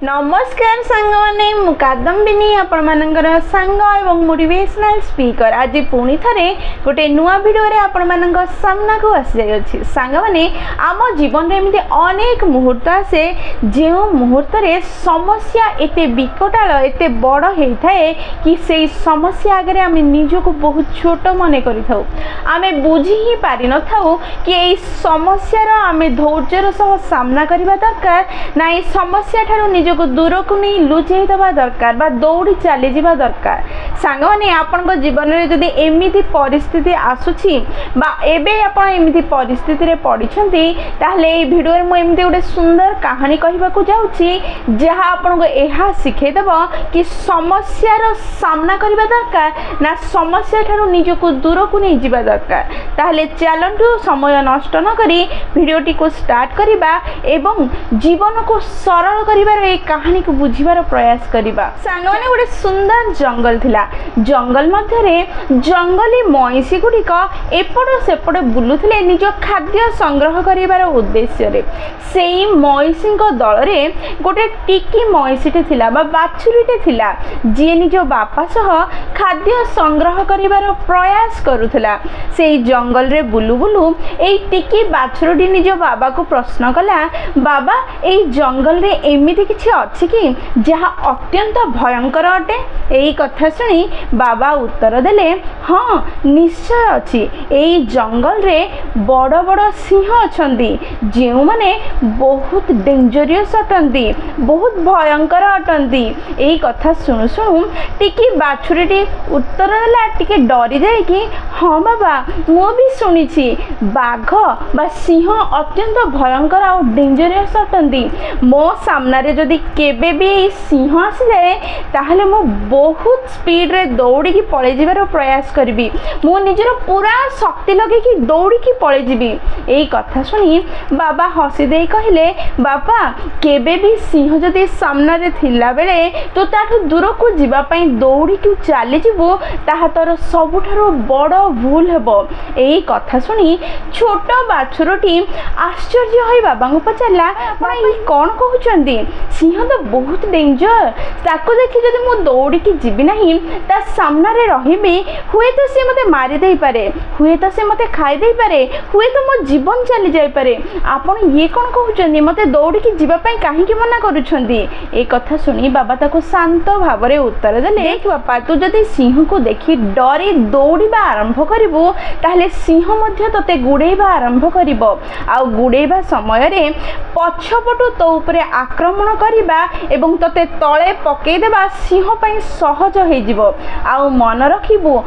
नमस्कार सांगने कादम्बिनी आपण मानकर सांग एवं मोटिवेशनल स्पीकर आज पुणी थे गोटे नुआ भिडियो रे आपण मानक सामना को आसी जाई सांग माने आम जीवन रे एमती अनेक मुहूर्त आसे जो मुहूर्त रे समस्या एते विकटाल एते बड़ होता कि से समस्या आगे आम निजको बहुत छोट मन कर आम बुझी ही पारि न था कि यही समस्यार आम धैर्यर सह सामना करने दरकार ना ये समस्या ठारू निज को दूर को नहीं लुचई दबा दरकार बा दौड़ी चली जावा दरकार सांग माने आपन जीवन में जदि एमिति परिस्थिति आसुची बा एबे आपण एमिति परिस्थिति रे पड़िछंती ताहले ए वीडियो रे मु एमिति गोटे सुंदर कहानी कहबा को जाउची जहा आपन को एहा सिखै देबो कि समस्या रो सामना करबा दरकार ना समस्या ठारू निज को दूर को नहीं जिबा दरकार ताहले चलंतु समय नष्ट न करी वीडियोटी को स्टार्ट करिबा एवं जीवन को सरल करिबार ए कहानी को बुझिबार प्रयास करिबा सांग माने गोटे सुंदर जंगल थिला जंगल मध्य रे जंगली महिषी गुड़िक एपट सेपट बुलुथिले निज खाद्य संग्रह करिबार उद्देश्य रे सेई महिषी दल रे गोटे टिकी महिषीटे थिला बा बाछुरीटे थिला जे निज बापा सह खाद्य संग्रह करिबार प्रयास करुथिला सेई जंगल रे बुलु बुलु एई टिकी बाछुरीटी निज बाबा को प्रश्न कला बाबा एई जंगल रे एमिति किछि अछि कि जहा अत्यंत भयंकर अटे एई कथा सुनी बाबा उत्तर देले हाँ निश्चय अछि एई जंगल रे बड़ बड़ सिंह अछंती जेउ माने बहुत डेंजरियस अटंती बहुत भयंकर अटंती एई कथा सुनु सुनु टिकी बाछुरीटी उत्तर देला टिके डरी जाय कि हाँ बाबा मु भी सुनिछि बाघ बा सिंह अत्यंत भयंकर आ डेंजरियस अटंती मो सामना रे जदि केबे भी सिंह आसी जाए ताहले मु बहुत स्पीड रे दौड़ी की पळे जिबार प्रयास करबी मु निजर पूरा शक्ति लगे कि दौड़ी की पळे जिबी एई कथा सुनी बाबा हसी देई कहिले बापा केबे भी सिंह जदि सामना रे थिला बेले तो ताठू दूर को जिबा पई दौड़ी की चली जिवो ताहा तोर सबुठारो बड़ भूल हेबो एई कथा सुनी छोट बाछुरटी आश्चर्य होई बाबा को पचारला आपण ई कोन कहउचंदी सिंह तो बहुत डेंजर ताको देखि जदि मु दौड़ी की जीवी नहीं ता सामना रे रहिबे हुए तो से मते मारी देई पारे हुए तो से मते खाई देई पारे हुए तो मो जीवन चली जाई पारे आपण ये कोन कहउचंदी मते दौड़ी की जीवा पई काहे की मना करूछंदी ए कथा सुनी बाबा ताको शांत भाव रे उत्तर देले देख बापा तू जदि सिंह को देखि डरे दौड़ीबा आरंभ करिवो ताहले सिंह मध्ये तते गुडेबा आरंभ करिवो आ गुडेबा समय रे पछपटु तो ऊपर आक्रमण करिबा एवं तते तळे पकेई देबा सिंह पई सहज होई जिवो आ मन रखिबो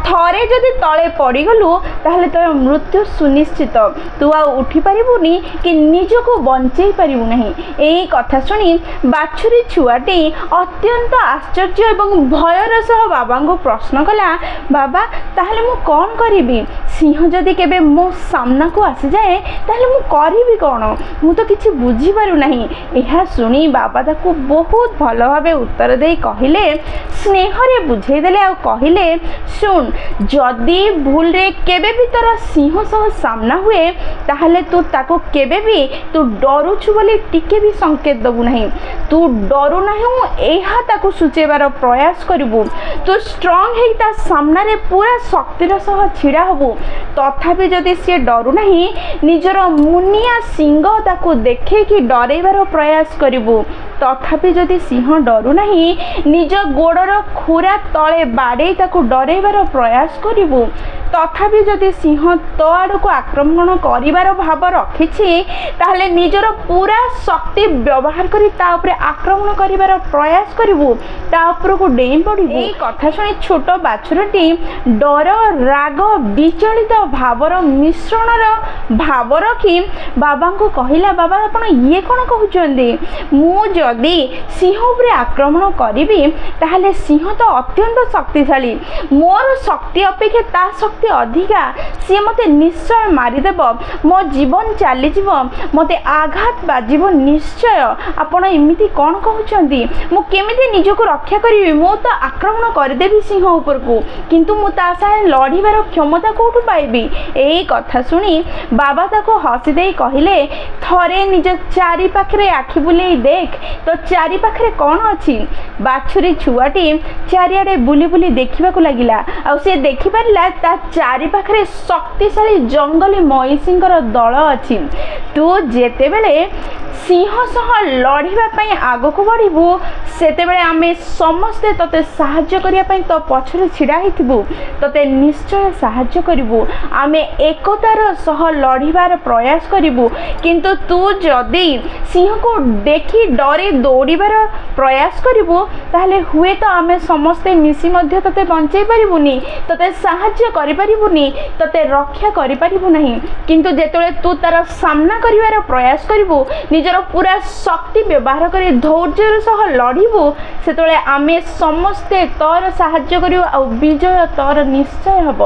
थरे जदि तळे पड़ी गलु ताहले तो मृत्यु सुनिश्चित तू आ उठी पारिबुनी कि निजको बंचई पारिबु नहीं एई कथा सुनी बाछुरी छुआटी अत्यंत आश्चर्य एवं भयर सह बाबा को प्रश्न कला बाबा ताहले मु कोन करिबी सिंह जदि केबे मो सामना को आसी जाए ताहले मु करिबी कोन मु तो किछि बुझी पारु नहीं एहा सुनी बाबा ताको बहुत भलो भाबे उत्तर देई कहिले स्नेह रे बुझेई देले आ कहिले सुन जदि भूल रे केबे भी तोर सिंह सह सामना हुए ताहले तू ताको केबे भी तू डरुछु बोली टिके भी संकेत दबु नहीं तू डरु नहीं एहा ताको सुचेबार प्रयास करिवु तू स्ट्रांग हेई ता सामना रे पूरा शक्तिर सह छिड़ा हबु तथापि जदि से डरु नहीं निजर मुनिया सिंह ताको देखे कि डरेबार प्रयास करिवु तथापि जदि सिंह डरु नहीं निज गोड़र खुरा तले बाड़े ताको डरेबार प्रयास करिवु तथापि जदि सिंह तो आड़ को आक्रमण करिबार भाव रखिछि ताहले निजर पूरा शक्ति व्यवहार करी ता ऊपर आक्रमण करिबार प्रयास करिवु ता ऊपर को डेई पड़िबु एई कथा सुनी छोट बाछुरटी डर राग विचलित भावर मिश्रणर भाव रखी बाबा को कहिला बाबा आपण ये कोन कहउचंदी मु जदि सिंह ऊपर आक्रमण करिबी ताहले सिंह तो अत्यंत शक्तिशाली मोर शक्ति अपेक्षा ता शक्ति अधिका सी मते निश्चय मारिदेव मो जीवन चली जीव मते आघात बाजिब निश्चय आपण एमिति कोन कहउचंदी मु केमिति निजको रक्षा करिवि मु तो आक्रमण करदेबी सिंह ऊपर को किंतु मु ता साथे लड़ीबार क्षमता कोठु पाइबी एई कथा सुनी बाबा ताको हसी देई कहिले थरे निज चारि पाखरे आखि बुलेई देख तो चारि पाखरे कौन अच्छी बाछुरी छुआटी चारिआडे बुली बुली देखा लगिला आ सी देखिपारा ता चारि पाखरे शक्तिशाली जंगली महिषींकर दल अच्छी तू जेते बेले सिंह सह लड़ाई आग को बढ़ू सेतेबेले आमे समस्ते तते साहाय्य करिया पई तो पछरे छिड़ा हिथिबु तते निश्चय साहाय्य करिबु आमे एकतार सह लड़ीबार प्रयास करिबु किंतु तू जदि सिंह को देखि डरे दौड़ीबार प्रयास करिबु ताहले हुए तो आमे समस्ते मिसी मध्य तते बंचाई परिबुनी तते साहाय्य करि परिबुनी तते रक्षा करि परिबु नहीं किंतु जेतले तू तार सामना करिवार प्रयास करिबु निजर पूरा शक्ति व्यवहार करी धैर्यर सह लड़ीबू से आमे समस्ते तोर साहाय्य करियो आ विजय तोर निश्चय हब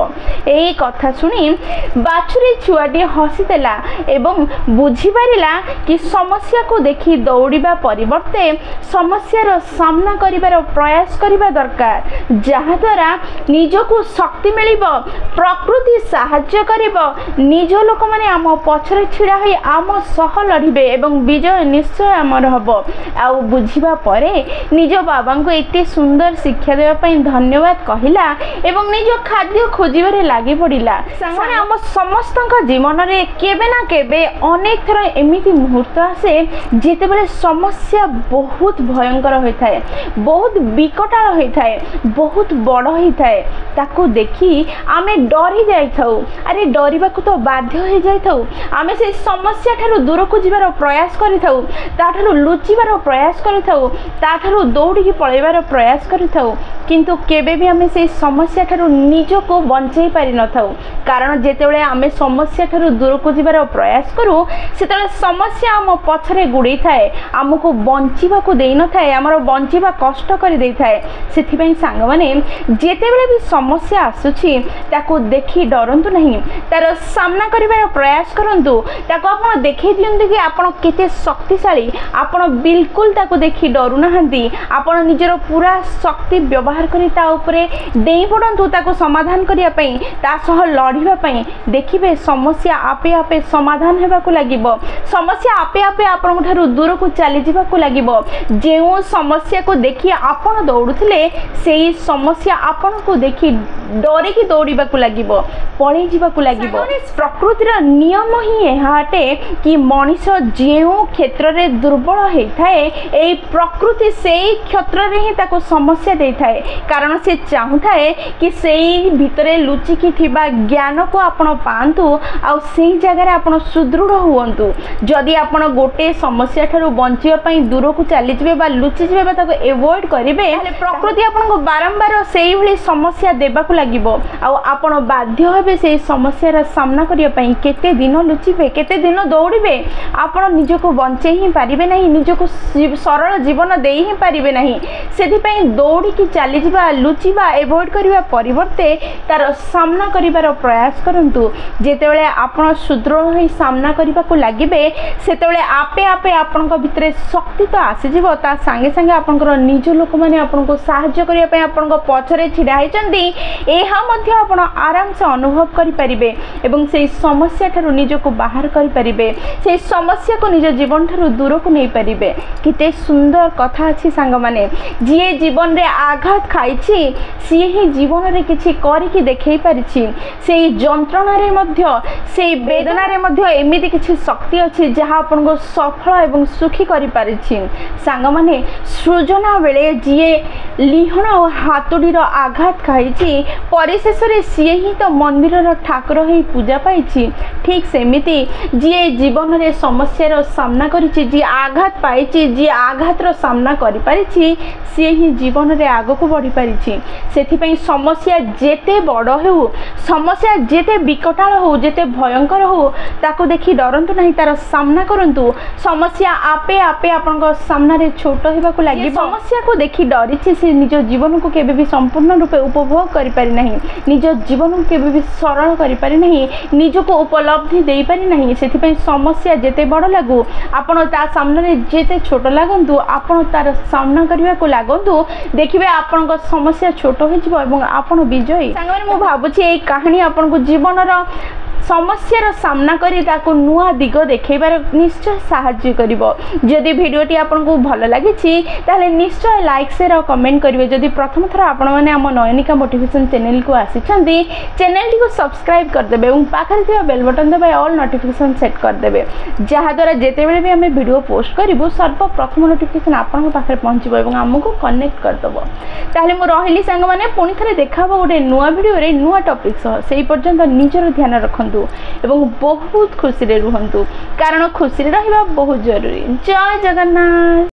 यही कथा सुनी बाछुरी छुआटी हसीदेला एवं बुझीपारा कि समस्या को देखी दौड़िबा परिवर्ते समस्यार सामना करिबार प्रयास करिबा दरकार जहाद्वारा निजको शक्ति मिलिब प्रकृति साहाय्य करिब निज लोक माने आम पछरे छिड़ा होई आम सह लड़िबे एवं विजय निश्चय आमर हब आ बुझिबा परे निज बाबा को एते सुंदर शिक्षा देवाई धन्यवाद कहला एवं निज खाद्य खोजबार लगी पड़ा सामने आम समस्त जीवन में केबे ना केबे अनेक थर एमिति मुहूर्त आसे जितेबाला समस्या बहुत भयंकर होता है बहुत विकटाल होता है बहुत बड़ होता है ताकू देखी आमे डरी जाइथाउ अरे डरिबा को तो बाध्य हो जाइथाउ आमे से समस्या ठारू दूर को जीवार प्रयास करिथाउ ताठारू लुचिबार प्रयास करिथाउ ताठारू दौड़ी पलैबार प्रयास करिथाउ किंतु केबे भी आमे से समस्या ठारू निजको बंचाई पारि नथाउ कारण जेतेबेले आमे समस्या ठारू दूर को जीवार प्रयास करू सेतेबेले समस्या आम पछरे गुड़ी थाए आमको बंचिबा को देई नथाए हमर बंचिबा कष्ट करि देई थाए सेथिपई सांग माने जेतेबेले भी समस्या आसुछि ताको देखि डरंतु नहीं तार सामना करिबार प्रयास करंतु ताको आपण देखि दियंतु कि आपण केते शक्तिशाली आपण बिल्कुल ताको देखि डरू नाहंती आपण निजर पूरा शक्ति व्यवहार करी ता ऊपरे देई पड़ंतु ताको समाधान करिया पई ता सह लड़िबा पई देखिबे समस्या आपे आपे समाधान हेबा को लागिबो समस्या आपे आपे आपण ठारू दूर को चली जीवा को लागिबो जेउ समस्या को देखि आपण दौड़ुथिले सेही समस्या आपण को देखि डरे कि दौड़ीबा को लागिबो पळै जीवा को लागिबो प्रकृतिर नियम ही एहाटे कि मनीष जेउ क्षेत्र रे दुर्बल होइथाए एई प्रकृति सेही क्षेत्र रे ही ताको समस्या देइथाए कारण से चाहुथाए कि सेही भितरे लुचिकी थिबा ज्ञान को आपण पांतु आ सेही जगह रे आपण सुदृढ़ हुवंतु जदि आपण गोटे समस्या ठारू बंचिबा पई दूर को चली जिवे बा लुचि जिवे बा ताको एवॉइड करिवे ताले प्रकृति आपण को बारंबार सेही भली समस्या देबा को लागिबो आ आपण बाध्य हेबे सेही समस्या रा सामना करिया पई केते दिन लुचिबे केते दिन दौड़िबे आपण निजको बंचै ही पारिबे नहीं निजको सरल जीवन देई ही पारिबे नहीं सेथि पई दौड़ी की चली जिबा लुचिबा एवॉइड करिबा परिवर्ते तार सामना करिबार प्रयास करंतु जेतेबेले आपण सुदृढ़ होई सामना करिबा को लागिबे सेतेबेले आपे आपे आपनक भितरे शक्ति तो आसी जिवो ता संगे संगे आपनकर निज लोक माने आपनको सहाय्य करिया पई आपनक पछरे छिडा हैचंती एहा मध्ये आपण आराम से अनुभव करि परिबे एवं से समस्या ठारू निजको बाहर करि परिबे से समस्या को निज जीवन ठारू दूर को नै परिबे किते सुंदर कथा अछि सांग माने जिए जीवन रे आघात खाइछि सी ही जीवन रे किछि करि कि देखै परिछि से जंत्रणा रे मध्ये से वेदना रे मध्ये एमिति किछि शक्ति अछि जहा आपन को सफल एवं सुखी करि परिछि सांग माने सृजना बेले जिए लिहण और हातुडी रो आघात खाइछि परिशेष रे सी ही तो मंदिर रो ठाकुर ही पूजा पाइछि ठीक सेमिति जिए जीवन रे समस्या रो सामना करिछि जी आघात पाइछि जी आघात रो सामना करि परिछि सी ही जीवन रे आगो को बढ़ी परिछि सेथि पई समस्या जेते बड़ हो समस्या जेते विकटाल हो जेते भयंकर हो ताको देखि डरंतु नहीं तार सामना करंतु समस्या आपे आपे आपनक सामना रे छोट हेबा को लागि समस्या को देखि डरिछि से निज जीवन को केबे भी संपूर्ण रूपे उपभोग करि पारि नहीं निज जीवन को केबे भी सरल करि पारि नहीं निज को उपलब्धि देई पारि नहीं सेथि पई समस्या जेते बड़ लागू आपण ता सामने रे जेते छोट लागंतु आपण तार सामना करिवा को लागंतु देखिबे आपनक समस्या छोट हो जिवो एवं आपण विजयी संगमे मु भाबुछि ए कहानी आपन को जीवन रो समस्यार सामना करी ताको नुआ दिग देखैबार निश्चय साहाय्य करिवो। जदि भिडियोटी आपनको भल लागिछि ताले निश्चय लाइक शेयर और कमेंट करिवे। जदि प्रथम थर आपण माने हम नयनिका मोटिवेशन चैनल को आसिछन्ती चैनल को सब्सक्राइब कर देबे और पाखरे थिबा बेल बटन दबाइ ऑल नोटिफिकेशन सेट कर देबे, जहा द्वारा जेते बेले भी हम वीडियो पोस्ट करिवो सर्वप्रथम नोटिफिकेशन आपन पाखरे पहुंचबो और हमको कनेक्ट कर दबो। ताले मु रहिली संग माने पुनी थरे देखाबो गोटे नुआ वीडियो रे नुआ टॉपिक सह। सेही पर्यंत निजर ध्यान रखंतु एवं बहुत खुशी रे रुहंतु, कारण खुशी रे रहिबा बहुत जरूरी। जय जगन्नाथ।